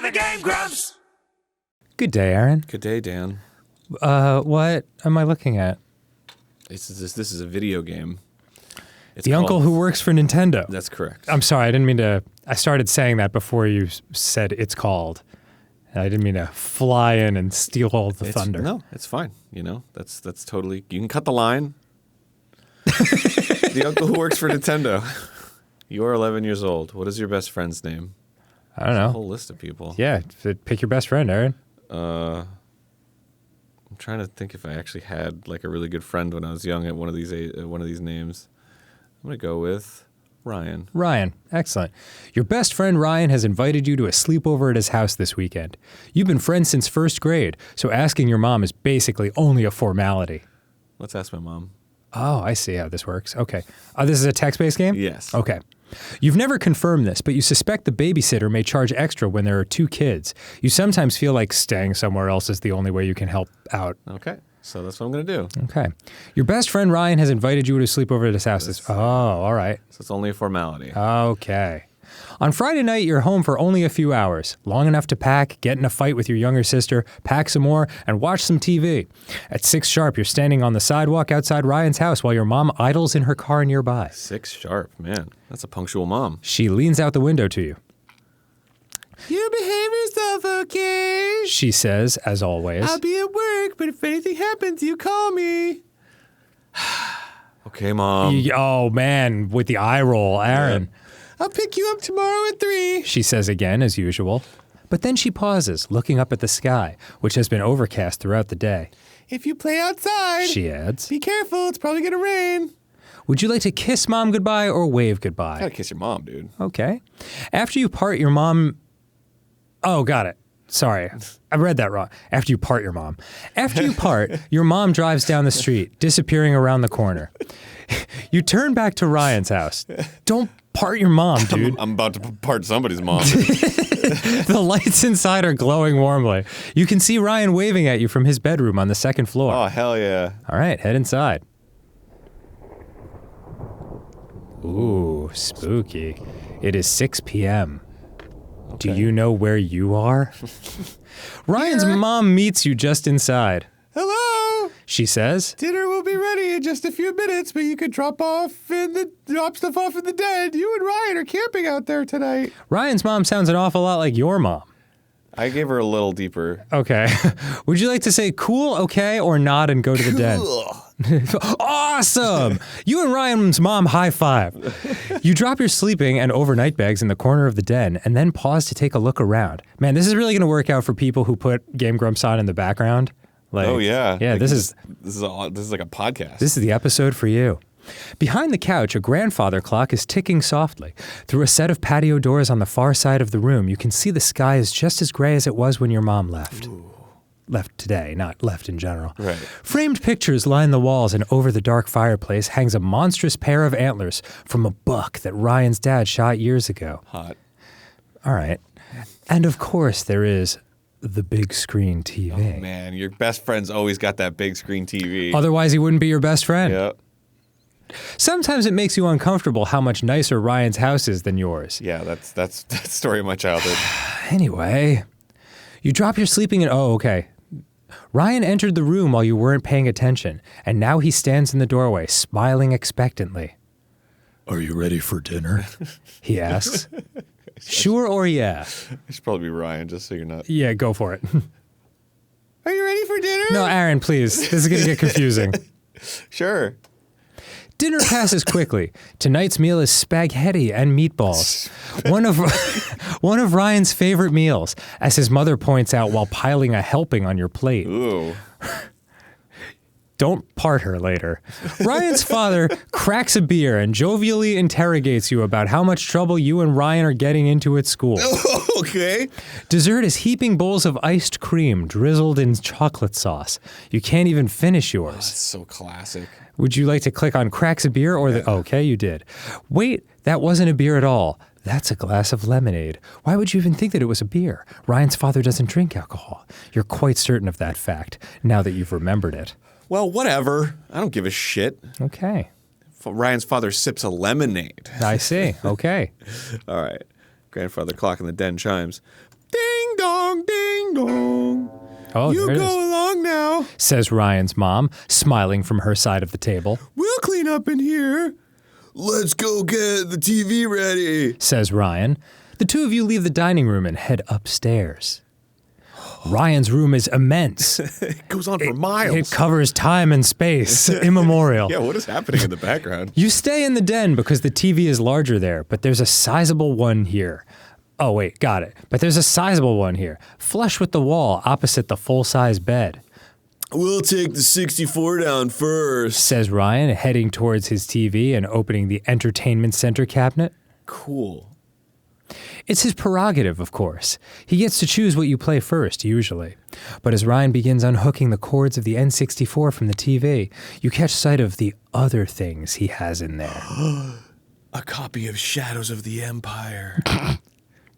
the GameGrumps! Good day, Aaron. Good day, Dan. What am I looking at? This is a video game. It's the uncle who works for Nintendo. That's correct. I'm sorry, I didn't mean to... I started saying that before you said it's called. And I didn't mean to fly in and steal all the thunder. No, it's fine. You know, that's totally... You can cut the line. The uncle who works for Nintendo. You are 11 years old. What is your best friend's name? I don't know. A whole list of people. Yeah, pick your best friend, Aaron. I'm trying to think if I actually had like a really good friend when I was young at one of these names. I'm gonna go with Ryan. Ryan, excellent. Your best friend Ryan has invited you to a sleepover at his house this weekend. You've been friends since first grade, so asking your mom is basically only a formality. Let's ask my mom. Oh, I see how this works. Okay. This is a text-based game? Yes. Okay. You've never confirmed this, but you suspect the babysitter may charge extra when there are two kids. You sometimes feel like staying somewhere else is the only way you can help out. Okay. So that's what I'm going to do. Okay. Your best friend Ryan has invited you to sleep over at his house. Oh, all right. So it's only a formality. Okay. On Friday night, you're home for only a few hours, long enough to pack, get in a fight with your younger sister, pack some more, and watch some TV. At 6 sharp, you're standing on the sidewalk outside Ryan's house while your mom idles in her car nearby. 6 sharp, man. That's a punctual mom. She leans out the window to you. You behave yourself, okay? She says, as always. I'll be at work, but if anything happens, you call me. Okay, Mom. Oh, man, with the eye roll, Aaron. Yeah. I'll pick you up tomorrow at 3. She says again, as usual. But then she pauses, looking up at the sky, which has been overcast throughout the day. If you play outside, she adds, be careful, it's probably gonna rain. Would you like to kiss Mom goodbye or wave goodbye? I gotta kiss your mom, dude. Okay. After you part your mom... Oh, got it. Sorry, I read that wrong. After you part your mom. After you part, your mom drives down the street, disappearing around the corner. You turn back to Ryan's house. Don't part your mom, dude. I'm about to part somebody's mom. The lights inside are glowing warmly. You can see Ryan waving at you from his bedroom on the 2nd floor. Oh, hell yeah. All right, head inside. Ooh, spooky. It is 6 p.m. Okay. Do you know where you are? Ryan's mom meets you just inside. Hello! She says, Dinner will be ready in just a few minutes, but you could drop stuff off in the den. You and Ryan are camping out there tonight. Ryan's mom sounds an awful lot like your mom. I gave her a little deeper. Okay. Would you like to say cool, okay, or nod and go to the den? Awesome! You and Ryan's mom high five. You drop your sleeping and overnight bags in the corner of the den and then pause to take a look around. Man, this is really going to work out for people who put GameGrumps on in the background. Like, oh yeah. Yeah, like this is like a podcast. This is the episode for you. Behind the couch, a grandfather clock is ticking softly. Through a set of patio doors on the far side of the room, you can see the sky is just as gray as it was when your mom left. Ooh. Left today, not left in general. Right. Framed pictures line the walls, and over the dark fireplace hangs a monstrous pair of antlers from a buck that Ryan's dad shot years ago. Hot. All right. And of course, there is the big screen TV. Oh, man, your best friend's always got that big screen TV. Otherwise, he wouldn't be your best friend. Yep. Sometimes it makes you uncomfortable how much nicer Ryan's house is than yours. Yeah, that's the story of my childhood. Anyway, you drop your sleeping and okay. Ryan entered the room while you weren't paying attention, and now he stands in the doorway, smiling expectantly. Are you ready for dinner? He asks. Sure or yeah? It should probably be Ryan, just so you're not... Yeah, go for it. Are you ready for dinner? No, Aaron, please. This is going to get confusing. Sure. Dinner passes quickly. Tonight's meal is spaghetti and meatballs. One of Ryan's favorite meals, as his mother points out while piling a helping on your plate. Ooh. Don't part her later. Ryan's father cracks a beer and jovially interrogates you about how much trouble you and Ryan are getting into at school. Okay. Dessert is heaping bowls of iced cream drizzled in chocolate sauce. You can't even finish yours. That's so classic. Would you like to click on cracks a beer or the... Okay, you did. Wait, that wasn't a beer at all. That's a glass of lemonade. Why would you even think that it was a beer? Ryan's father doesn't drink alcohol. You're quite certain of that fact, now that you've remembered it. Well, whatever. I don't give a shit. Okay. Ryan's father sips a lemonade. I see. Okay. All right. Grandfather clock in the den chimes. Ding dong, ding dong. Oh, You there it go is, along now. says Ryan's mom, smiling from her side of the table. We'll clean up in here. Let's go get the TV ready, says Ryan. The two of you leave the dining room and head upstairs. Ryan's room is immense. It goes on for miles. It covers time and space, immemorial. Yeah, what is happening in the background? You stay in the den because the TV is larger there, but there's a sizable one here. Oh, wait, got it. But there's a sizable one here, flush with the wall opposite the full-size bed, We'll take the 64 down first. says Ryan, heading towards his TV and opening the entertainment center cabinet. Cool. It's his prerogative, of course. He gets to choose what you play first, usually. But as Ryan begins unhooking the cords of the N64 from the TV, you catch sight of the other things he has in there. A copy of Shadows of the Empire.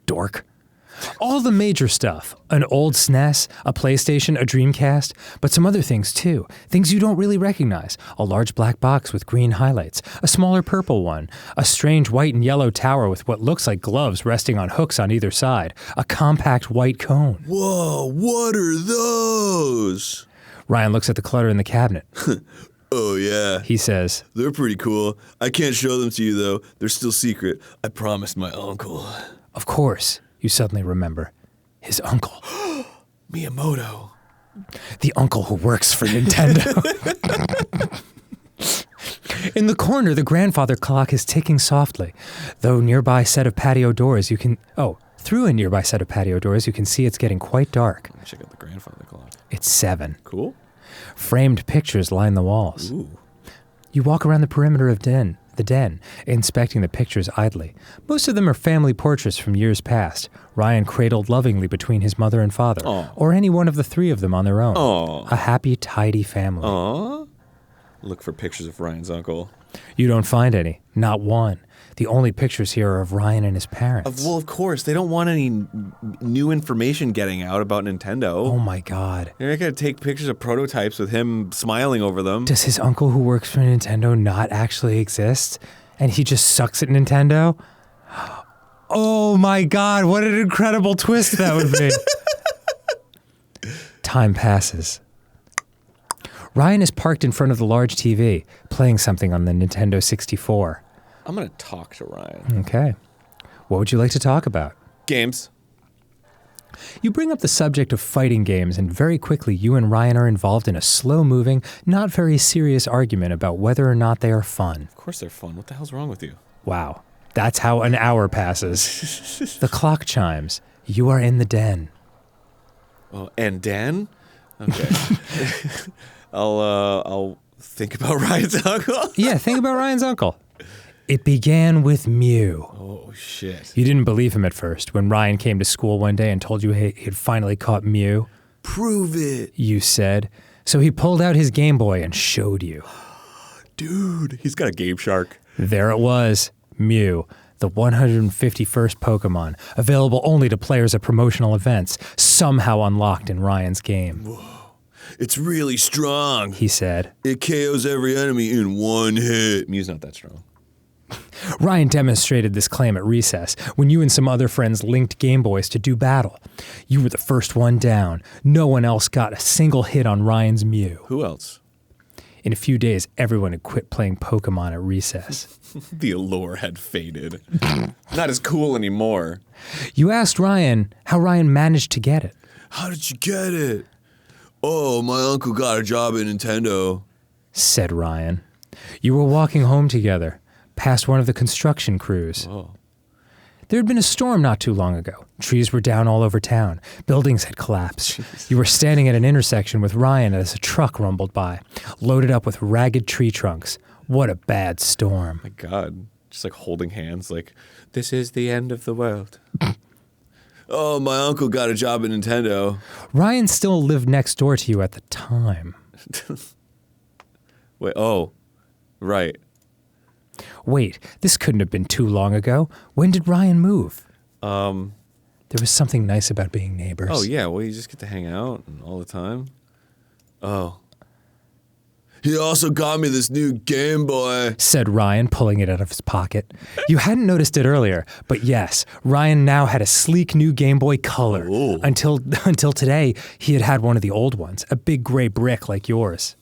Dork. All the major stuff. An old SNES, a PlayStation, a Dreamcast, but some other things too. Things you don't really recognize. A large black box with green highlights, a smaller purple one, a strange white and yellow tower with what looks like gloves resting on hooks on either side, a compact white cone. Whoa, what are those? Ryan looks at the clutter in the cabinet. Oh, yeah. He says, They're pretty cool. I can't show them to you, though. They're still secret. I promised my uncle. of course, you suddenly remember. His uncle. Miyamoto. The uncle who works for Nintendo. In the corner, the grandfather clock is ticking softly. Through a nearby set of patio doors, you can see it's getting quite dark. Check out the grandfather clock. It's 7. Cool. Framed pictures line the walls. Ooh. You walk around the perimeter of the den, inspecting the pictures idly. Most of them are family portraits from years past. Ryan cradled lovingly between his mother and father, Aw. or any one of the three of them on their own. Aw. A happy, tidy family. Aw. Look for pictures of Ryan's uncle. You don't find any, not one. The only pictures here are of Ryan and his parents. Well, of course. They don't want any new information getting out about Nintendo. Oh my God. They're not going to take pictures of prototypes with him smiling over them. Does his uncle who works for Nintendo not actually exist? And he just sucks at Nintendo? Oh my God, what an incredible twist that would be. Time passes. Ryan is parked in front of the large TV, playing something on the Nintendo 64. I'm going to talk to Ryan. Okay. What would you like to talk about? Games. You bring up the subject of fighting games, and very quickly you and Ryan are involved in a slow-moving, not very serious argument about whether or not they are fun. Of course they're fun. What the hell's wrong with you? Wow. That's how an hour passes. The clock chimes. You are in the den. Oh, and Dan? Okay. I'll think about Ryan's uncle. Yeah, think about Ryan's uncle. It began with Mew. Oh, shit. You didn't believe him at first when Ryan came to school one day and told you he had finally caught Mew. Prove it. You said. So he pulled out his Game Boy and showed you. Dude, he's got a Game Shark. There it was. Mew, the 151st Pokemon, available only to players at promotional events, somehow unlocked in Ryan's game. It's really strong. He said. It KOs every enemy in one hit. Mew's not that strong. Ryan demonstrated this claim at recess when you and some other friends linked Game Boys to do battle. You were the first one down. No one else got a single hit on Ryan's Mew. Who else? In a few days, everyone had quit playing Pokemon at recess. The allure had faded. Not as cool anymore. You asked Ryan how Ryan managed to get it. How did you get it? Oh, my uncle got a job at Nintendo, said Ryan. You were walking home together, past one of the construction crews. Oh. There had been a storm not too long ago. Trees were down all over town. Buildings had collapsed. Jeez. You were standing at an intersection with Ryan as a truck rumbled by, loaded up with ragged tree trunks. What a bad storm. My God. Just like holding hands like, this is the end of the world. Oh, my uncle got a job at Nintendo. Ryan still lived next door to you at the time. Wait, oh, right. Wait, this couldn't have been too long ago. When did Ryan move? There was something nice about being neighbors. Oh, yeah, well, you just get to hang out all the time. Oh. He also got me this new Game Boy, said Ryan, pulling it out of his pocket. You hadn't noticed it earlier, but yes, Ryan now had a sleek new Game Boy Color. Ooh. Until today, he had one of the old ones, a big gray brick like yours,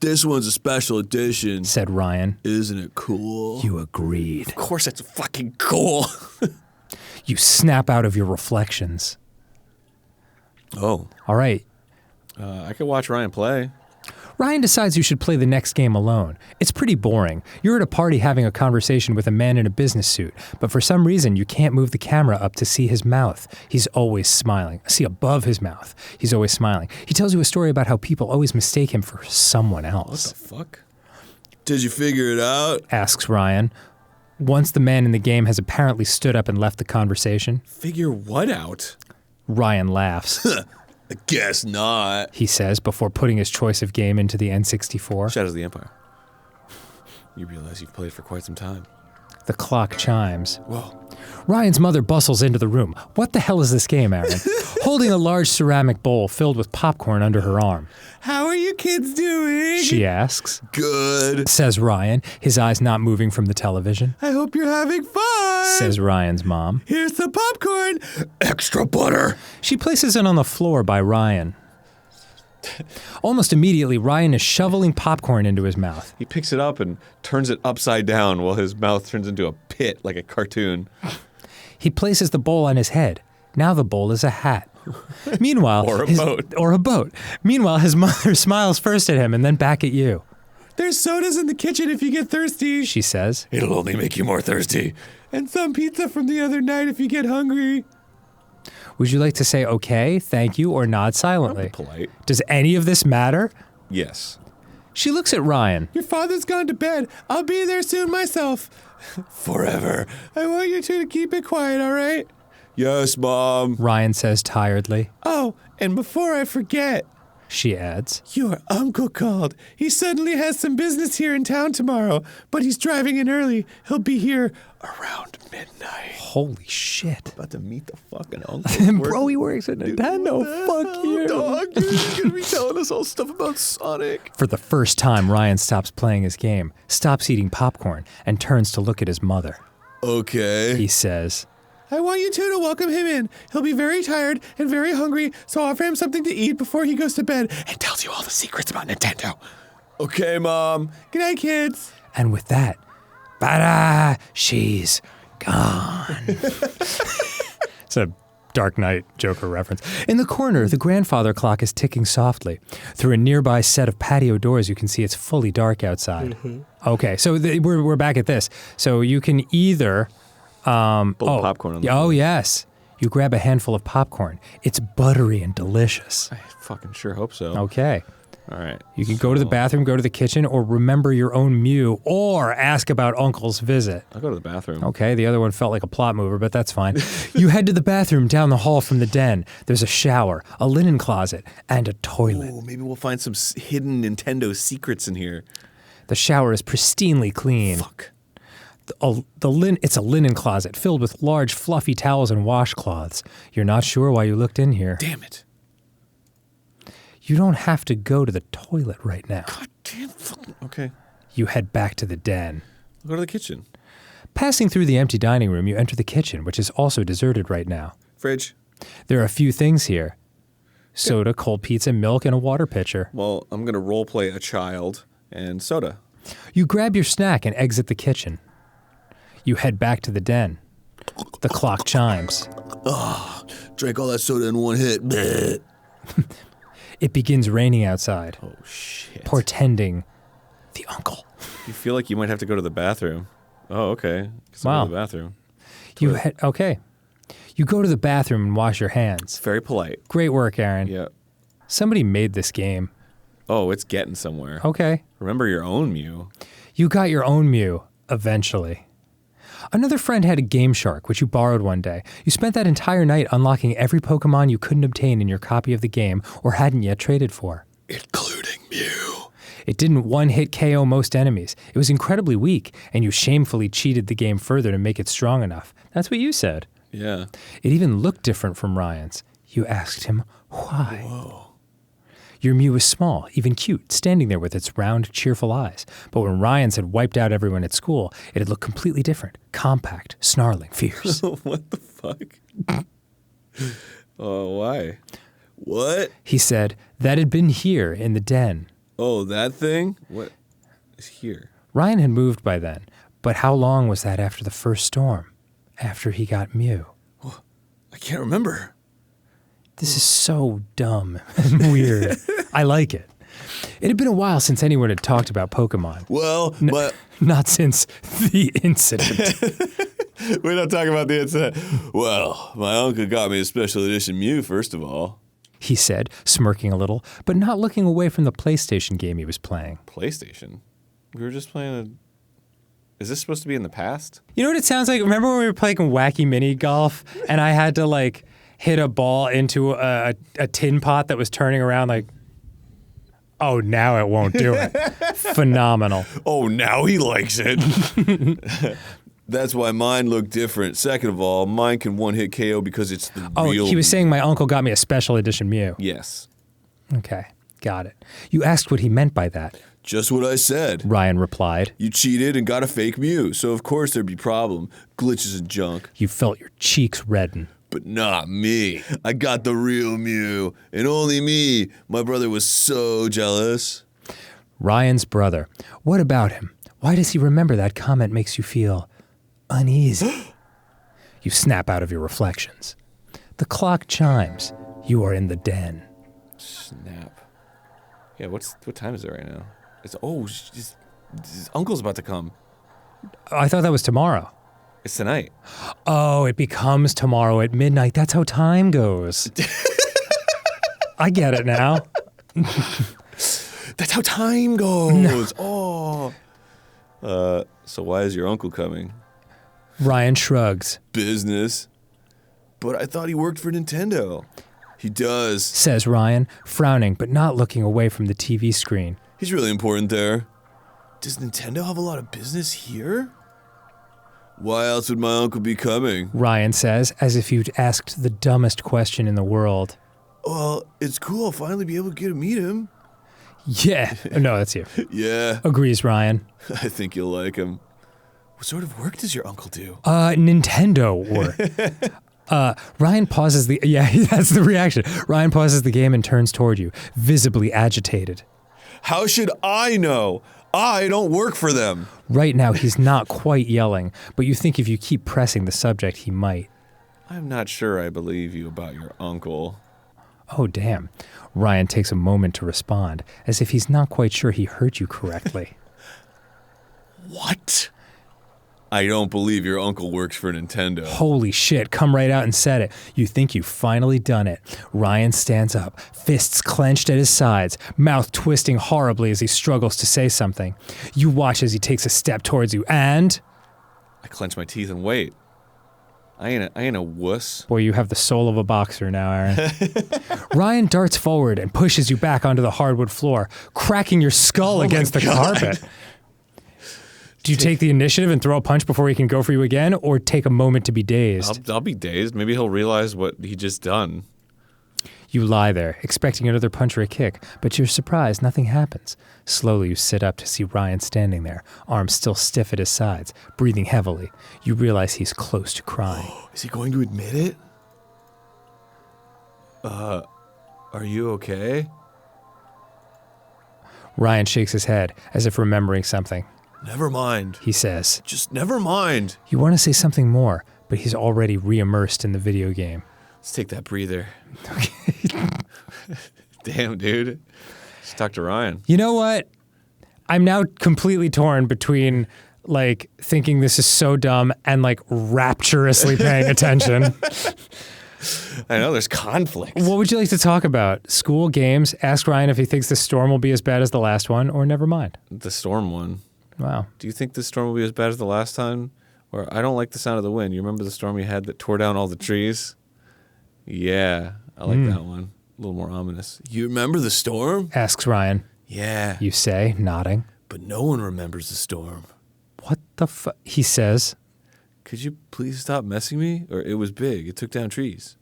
This one's a special edition. said Ryan. Isn't it cool? You agreed. Of course, it's fucking cool. You snap out of your reflections. Oh, All right. I could watch Ryan play. Ryan decides you should play the next game alone. It's pretty boring. You're at a party having a conversation with a man in a business suit, but for some reason you can't move the camera up to see his mouth. He's always smiling. See above his mouth. He's always smiling. He tells you a story about how people always mistake him for someone else. What the fuck? Did you figure it out? Asks Ryan. Once the man in the game has apparently stood up and left the conversation, Figure what out? Ryan laughs. I guess not. He says before putting his choice of game into the N64. Shadows of the Empire. You realize you've played for quite some time. The clock chimes. Whoa. Ryan's mother bustles into the room. What the hell is this game, Aaron? Holding a large ceramic bowl filled with popcorn under her arm. How are you kids doing? She asks. Good. Says Ryan, his eyes not moving from the television. I hope you're having fun. Says Ryan's mom. Here's the popcorn. Extra butter. She places it on the floor by Ryan. Almost immediately, Ryan is shoveling popcorn into his mouth. He picks it up and turns it upside down while his mouth turns into a pit like a cartoon. He places the bowl on his head. Now the bowl is a hat. Meanwhile, Or a boat. Meanwhile, his mother smiles first at him and then back at you. There's sodas in the kitchen if you get thirsty. She says. It'll only make you more thirsty. And some pizza from the other night if you get hungry. Would you like to say okay, thank you, or nod silently? Polite. Does any of this matter? Yes. She looks at Ryan. Your father's gone to bed. I'll be there soon myself. Forever. I want you two to keep it quiet, all right? Yes, Mom. Ryan says tiredly. Oh, and before I forget, She adds. your uncle called. He suddenly has some business here in town tomorrow, but he's driving in early. He'll be here around midnight. Holy shit. About to meet the fucking uncle. Bro, he works at Nintendo. Fuck you. Dog, dude, he's gonna be telling us all stuff about Sonic. For the first time, Ryan stops playing his game, stops eating popcorn, and turns to look at his mother. Okay. He says, I want you two to welcome him in. He'll be very tired and very hungry, so offer him something to eat before he goes to bed and tells you all the secrets about Nintendo. Okay, Mom. Good night, kids. and with that, bada, she's gone. It's a Dark Knight Joker reference. In the corner, the grandfather clock is ticking softly. Through a nearby set of patio doors, you can see it's fully dark outside. Mm-hmm. Okay, so we're back at this. So you can either Popcorn on the oh yes, you grab a handful of popcorn. It's buttery and delicious. I fucking sure hope so. Okay. All right. You can go to the bathroom, go to the kitchen, or remember your own Mew, or ask about Uncle's visit. I'll go to the bathroom. Okay, the other one felt like a plot mover, but that's fine. You head to the bathroom down the hall from the den. There's a shower, a linen closet, and a toilet. Ooh, maybe we'll find some hidden Nintendo secrets in here. The shower is pristinely clean. Fuck. It's a linen closet filled with large fluffy towels and washcloths. You're not sure why you looked in here. Damn it. You don't have to go to the toilet right now. God damn. Fucking. Okay. You head back to the den. I'll go to the kitchen. Passing through the empty dining room, you enter the kitchen, which is also deserted right now. Fridge. There are a few things here. Soda, cold pizza, milk, and a water pitcher. Well, I'm going to role play a child and soda. You grab your snack and exit the kitchen. You head back to the den. The clock chimes. Drank all that soda in one hit. Bleh. It begins raining outside, Oh, shit. portending the uncle. You feel like you might have to go to the bathroom. Oh, okay. Guess I'll Wow. go to the bathroom. Okay. You go to the bathroom and wash your hands. Very polite. Great work, Aaron. Yeah. Somebody made this game. Oh, it's getting somewhere. Okay. Remember your own Mew. You got your own Mew, eventually. Another friend had a Game Shark, which you borrowed one day. You spent that entire night unlocking every Pokemon you couldn't obtain in your copy of the game or hadn't yet traded for. Including Mew. It didn't one-hit KO most enemies. It was incredibly weak, and you shamefully cheated the game further to make it strong enough. That's what you said. Yeah. It even looked different from Ryan's. You asked him why. Whoa. Your Mew was small, even cute, standing there with its round, cheerful eyes. But when Ryan's had wiped out everyone at school, it had looked completely different. Compact, snarling, fierce. What the fuck? Why? What? He said, that had been here in the den. Oh, that thing? What is here? Ryan had moved by then, but how long was that after the first storm? After he got Mew? I can't remember. This is so dumb and weird. I like it. It had been a while since anyone had talked about Pokemon. Well, but Not since the incident. we're not talking about the incident. Well, my uncle got me a special edition Mew, first of all. He said, smirking a little, but not looking away from the PlayStation game he was playing. PlayStation? We were just playing a... Is this supposed to be in the past? You know what it sounds like? Remember when we were playing wacky mini golf and I had to like hit a ball into a tin pot that was turning around like, oh, now it won't do it. Phenomenal. Oh, now he likes it. That's why mine look different. Second of all, mine can one-hit KO because it's the real... Oh, he was saying my uncle got me a special edition Mew. Yes. Okay, got it. You asked what he meant by that. Just what I said. Ryan replied. You cheated and got a fake Mew, so of course there'd be problem. Glitches and junk. You felt your cheeks redden. But not me. I got the real Mew, and only me. My brother was so jealous. Ryan's brother. What about him? Why does he remember that comment makes you feel uneasy? You snap out of your reflections. The clock chimes. You are in the den. Snap. Yeah, what time is it right now? His uncle's about to come. I thought that was tomorrow. It's tonight. Oh, it becomes tomorrow at midnight. That's how time goes. I get it now. That's how time goes. No. So why is your uncle coming? Ryan shrugs. Business. But I thought he worked for Nintendo. He does, Says Ryan, frowning but not looking away from the TV screen. He's really important there. Does Nintendo have a lot of business here? Why else would my uncle be coming? Ryan says, as if you'd asked the dumbest question in the world. Well, it's cool. I'll finally be able to get to meet him. Yeah. No, that's you. Yeah, Agrees Ryan. I think you'll like him. What sort of work does your uncle do? Nintendo work. Ryan pauses the... Yeah, that's the reaction. Ryan pauses the game and turns toward you, visibly agitated. How should I know? I don't work for them. Right now, he's not quite yelling, but you think if you keep pressing the subject, he might. I'm not sure I believe you about your uncle. Oh, damn. Ryan takes a moment to respond, as if he's not quite sure he heard you correctly. What? I don't believe your uncle works for Nintendo. Holy shit, come right out and said it. You think you've finally done it. Ryan stands up, fists clenched at his sides, mouth twisting horribly as he struggles to say something. You watch as he takes a step towards you, and... I clench my teeth and wait. I ain't a wuss. Boy, you have the soul of a boxer now, Aaron. Ryan darts forward and pushes you back onto the hardwood floor, cracking your skull against the carpet. Do you take the initiative and throw a punch before he can go for you again, or take a moment to be dazed? I'll be dazed. Maybe he'll realize what he just done. You lie there, expecting another punch or a kick, but you're surprised nothing happens. Slowly you sit up to see Ryan standing there, arms still stiff at his sides, breathing heavily. You realize he's close to crying. Is he going to admit it? Are you okay? Ryan shakes his head, as if remembering something. Never mind. He says. Just never mind. You want to say something more, but he's already re-immersed in the video game. Let's take that breather. Damn, dude. Just talk to Ryan. You know what? I'm now completely torn between, like, thinking this is so dumb and, like, rapturously paying attention. I know, there's conflict. What would you like to talk about? School, games, ask Ryan if he thinks the storm will be as bad as the last one, or never mind? The storm one. Wow. Do you think this storm will be as bad as the last time? Or I don't like the sound of the wind. You remember the storm we had that tore down all the trees? Yeah, I like that one. A little more ominous. You remember the storm? Asks Ryan. Yeah. You say, nodding. But no one remembers the storm. What the fuck? He says. Could you please stop messing me? Or it was big. It took down trees.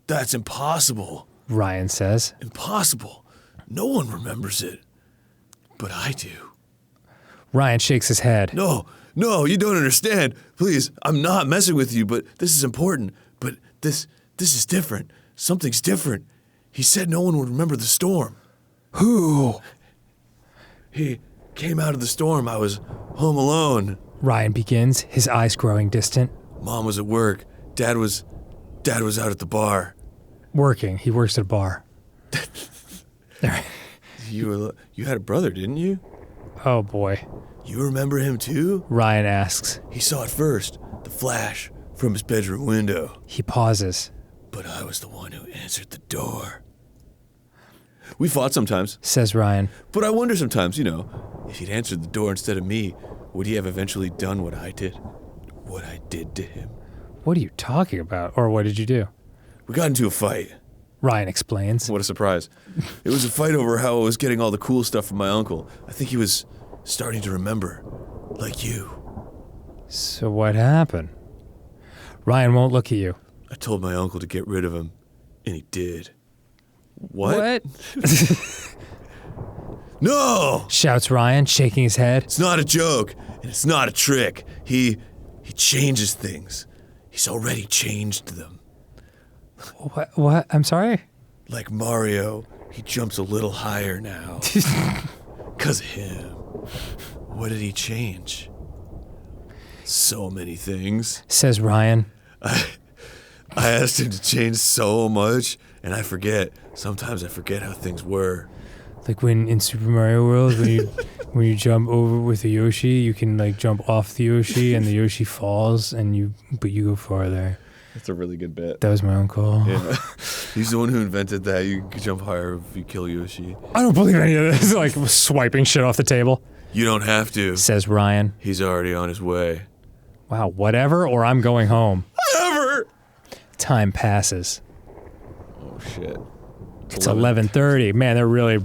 That's impossible. Ryan says. Impossible. No one remembers it. But I do. Ryan shakes his head. No, you don't understand. Please, I'm not messing with you, but this is important. But this is different. Something's different. He said no one would remember the storm. Who? He came out of the storm. I was home alone. Ryan begins, his eyes growing distant. Mom was at work. Dad was out at the bar. Working. He works at a bar. You had a brother, didn't you? Oh, boy. You remember him too? Ryan asks. He saw it first, the flash, from his bedroom window. He pauses. But I was the one who answered the door. We fought sometimes, Says Ryan. but I wonder sometimes, if he'd answered the door instead of me, would he have eventually done what I did? What I did to him? What are you talking about? Or what did you do? We got into a fight. Ryan explains. What a surprise. It was a fight over how I was getting all the cool stuff from my uncle. I think he was starting to remember. Like you. So what happened? Ryan won't look at you. I told my uncle to get rid of him, and he did. What? No! Shouts Ryan, shaking his head. It's not a joke, and it's not a trick. He changes things. He's already changed them. What? I'm sorry? Like Mario, he jumps a little higher now. 'Cause of him. What did he change? So many things. Says Ryan. I asked him to change so much, and I forget. Sometimes I forget how things were. Like when in Super Mario World, when you jump over with the Yoshi, you can like jump off the Yoshi and the Yoshi falls but you go farther. That's a really good bit. That was my uncle. Yeah. He's the one who invented that. You can jump higher if you kill Yoshi. I don't believe any of this. Like swiping shit off the table. You don't have to. Says Ryan. He's already on his way. Wow, whatever, or I'm going home. Whatever! Time passes. Oh, shit. It's 11:30. Man, they're really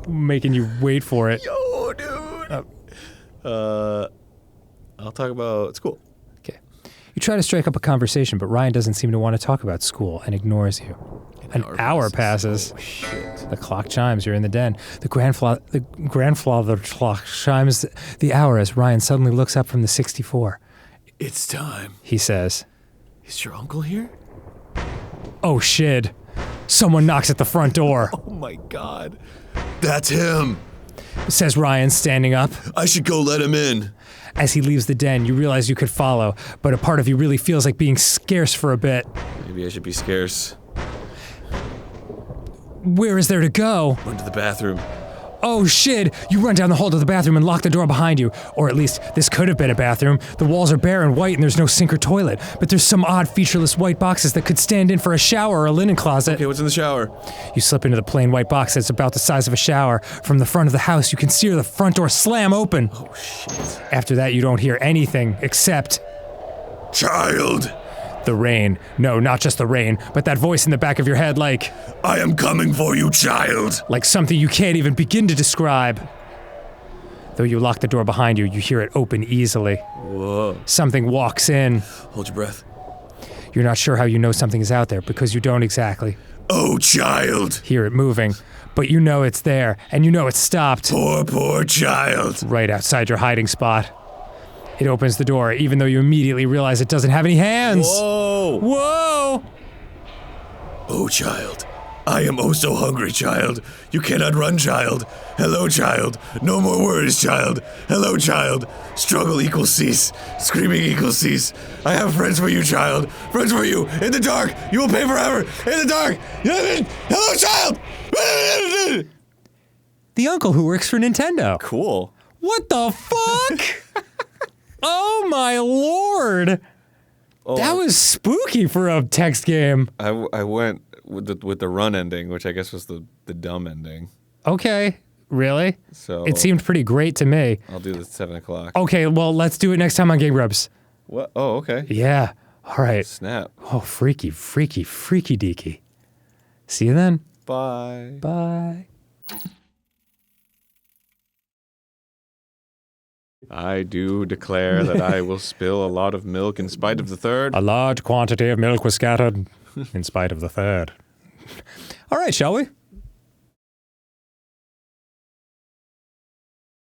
making you wait for it. Yo, dude! I'll talk about school. Okay. You try to strike up a conversation, but Ryan doesn't seem to want to talk about school and ignores you. An hour passes. Oh, shit. The clock chimes. You're in the den. The grandfather clock chimes the hour as Ryan suddenly looks up from the 64. It's time. He says, Is your uncle here? "Oh shit." Someone knocks at the front door. Oh my god. That's him. Says Ryan, standing up. I should go let him in. As he leaves the den, you realize you could follow, but a part of you really feels like being scarce for a bit. Maybe I should be scarce. Where is there to go? Run to the bathroom. Oh shit! You run down the hall to the bathroom and lock the door behind you. Or at least, this could have been a bathroom. The walls are bare and white and there's no sink or toilet. But there's some odd featureless white boxes that could stand in for a shower or a linen closet. Okay, what's in the shower? You slip into the plain white box that's about the size of a shower. From the front of the house, you can see the front door slam open. Oh shit. After that, you don't hear anything except Child! the rain. No, not just the rain, but that voice in the back of your head like I am coming for you, child! something you can't even begin to describe. Though you lock the door behind you, you hear it open easily. Whoa. Something walks in. Hold your breath. You're not sure how you know something is out there because you don't exactly Oh, child! hear it moving. But you know it's there, and you know it's stopped. Poor child! Right outside your hiding spot. It opens the door, even though you immediately realize it doesn't have any hands. Whoa! Whoa! Oh, child. I am oh so hungry, child. You cannot run, child. Hello, child. No more worries, child. Hello, child. Struggle equals cease. Screaming equals cease. I have friends for you, child. Friends for you. In the dark. You will pay forever. In the dark. Hello, child. The uncle who works for Nintendo. Cool. What the fuck? Oh my lord. Oh, That was spooky for a text game. I went with the run ending, which I guess was the dumb ending. Okay, really? So It seemed pretty great to me. I'll do the 7 o'clock. Okay, well, let's do it next time on GameGrumps. What? Oh, okay. Yeah, all right. Snap. Oh, freaky deaky. See you then. Bye. Bye. I do declare that I will spill a lot of milk in spite of the third. A large quantity of milk was scattered in spite of the third. All right, shall we?